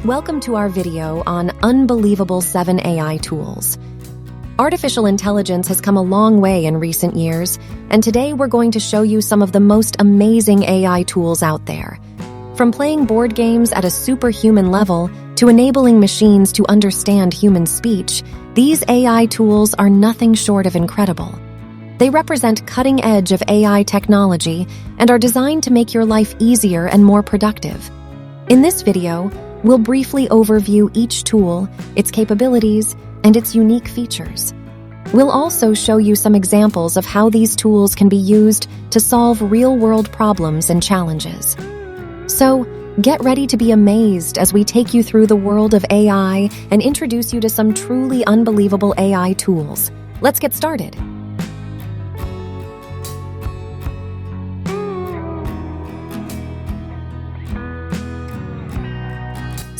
Welcome to our video on unbelievable 7 AI tools. Artificial intelligence has come a long way in recent years, and today we're going to show you some of the most amazing AI tools out there. From playing board games at a superhuman level to enabling machines to understand human speech, these AI tools are nothing short of incredible. They represent cutting edge of AI technology and are designed to make your life easier and more productive. In this video, we'll briefly overview each tool, its capabilities, and its unique features. We'll also show you some examples of how these tools can be used to solve real-world problems and challenges. So, get ready to be amazed as we take you through the world of AI and introduce you to some truly unbelievable AI tools. Let's get started.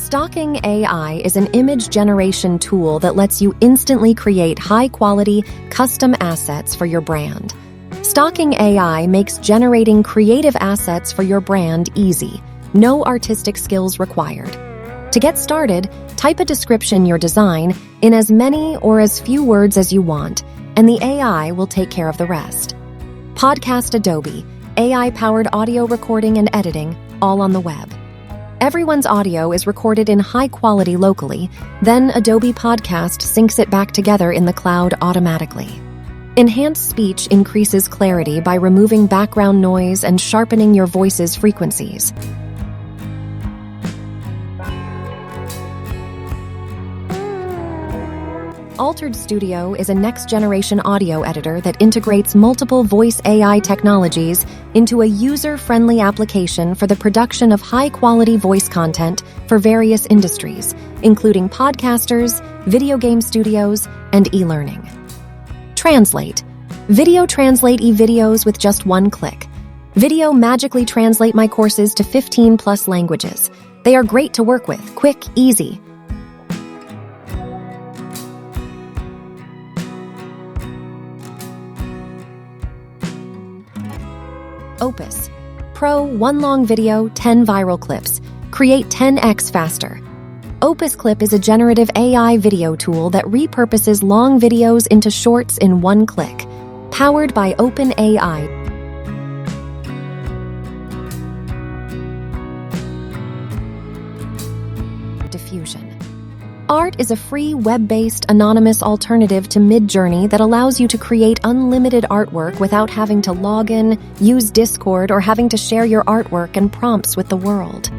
Stockimg AI is an image generation tool that lets you instantly create high-quality, custom assets for your brand. Stockimg AI makes generating creative assets for your brand easy. No artistic skills required. To get started, type a description your design in as many or as few words as you want, and the AI will take care of the rest. Podcast Adobe, AI-powered audio recording and editing, all on the web. Everyone's audio is recorded in high quality locally, then Adobe Podcast syncs it back together in the cloud automatically. Enhanced speech increases clarity by removing background noise and sharpening your voice's frequencies. Altered Studio is a next-generation audio editor that integrates multiple voice AI technologies into a user-friendly application for the production of high-quality voice content for various industries, including podcasters, video game studios, and e-learning. Video translate e-videos with just one click. Video magically translate my courses to 15+ languages. They are great to work with, quick, easy. Opus Pro 1 long video, 10 viral clips. Create 10x faster. Opus Clip is a generative AI video tool that repurposes long videos into shorts in one click. Powered by OpenAI. Diffusion Art is a free, web-based, anonymous alternative to Midjourney that allows you to create unlimited artwork without having to log in, use Discord, or having to share your artwork and prompts with the world.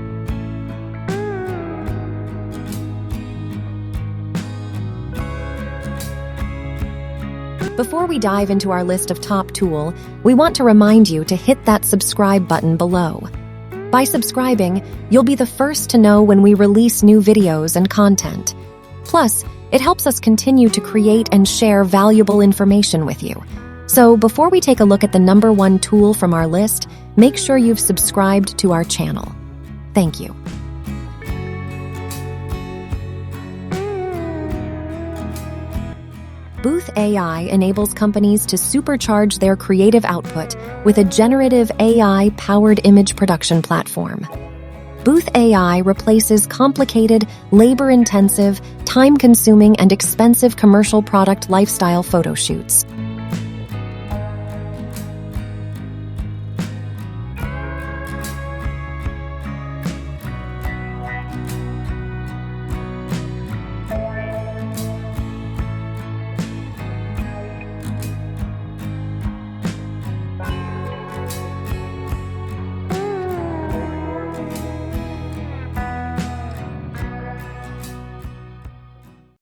Before we dive into our list of top tools, we want to remind you to hit that subscribe button below. By subscribing, you'll be the first to know when we release new videos and content. Plus, it helps us continue to create and share valuable information with you. So before we take a look at the number 1 tool from our list, make sure you've subscribed to our channel. Thank you. Booth AI enables companies to supercharge their creative output with a generative AI-powered image production platform. Booth AI replaces complicated, labor-intensive, time-consuming, and expensive commercial product lifestyle photo shoots.